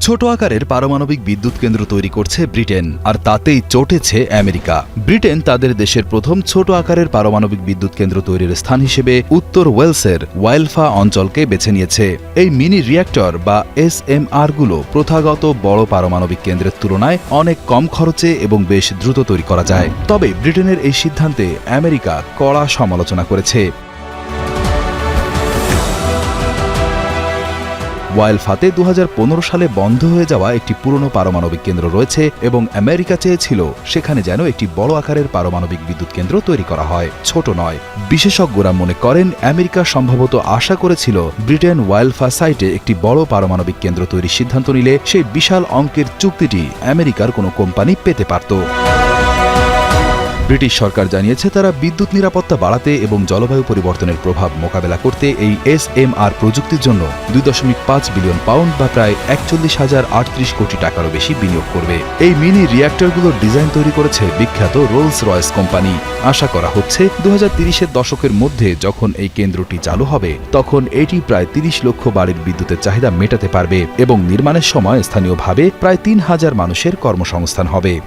ছোট আকারের পারমাণবিক বিদ্যুৎ কেন্দ্র তৈরি করছে ব্রিটেন, আর তাতেই চটেছে আমেরিকা। ব্রিটেন তাদের দেশের প্রথম ছোট আকারের পারমাণবিক বিদ্যুৎ কেন্দ্র তৈরির স্থান হিসেবে উত্তর ওয়েলসের ওয়াইলফা অঞ্চলকে বেছে নিয়েছে। এই মিনি রিয়্যাক্টর বা SMR গুলো প্রথাগত বড় পারমাণবিক কেন্দ্রের তুলনায় অনেক কম খরচে এবং বেশ দ্রুত তৈরি করা যায়। তবে ব্রিটেনের এই সিদ্ধান্তে আমেরিকা কড়া সমালোচনা করেছে। ওয়াইলফাতে 2015 সালে বন্ধ হয়ে যাওয়া একটি পুরনো পারমাণবিক কেন্দ্র রয়েছে এবং আমেরিকা চেয়েছিল সেখানে যেন একটি বড় আকারের পারমাণবিক বিদ্যুৎ কেন্দ্র তৈরি করা হয়, ছোট নয়। বিশেষজ্ঞরা মনে করেন আমেরিকা সম্ভবত আশা করেছিল ব্রিটেন ওয়াইলফা সাইটে একটি বড় পারমাণবিক কেন্দ্র তৈরির সিদ্ধান্ত নিলে সেই বিশাল অঙ্কের চুক্তিটি আমেরিকার কোনো কোম্পানি পেতে পারত। ব্রিটিশ সরকার জানিয়েছে তারা বিদ্যুৎ নিরাপত্তা বাড়াতে এবং জলবায়ু পরিবর্তনের প্রভাব মোকাবেলা করতে এই SMR প্রযুক্তির জন্য 2.5 বিলিয়ন পাউন্ড বা প্রায় 41,038 কোটি টাকারও বেশি বিনিয়োগ করবে। এই মিনি রিয়্যাক্টরগুলোর ডিজাইন তৈরি করেছে বিখ্যাত রোলস রয়েস কোম্পানি। আশা করা হচ্ছে 2030-এর দশকের মধ্যে যখন এই কেন্দ্রটি চালু হবে তখন এটি প্রায় 30 লক্ষ বাড়ির বিদ্যুতের চাহিদা মেটাতে পারবে এবং নির্মাণের সময় স্থানীয়ভাবে প্রায় 3,000 মানুষের কর্মসংস্থান হবে।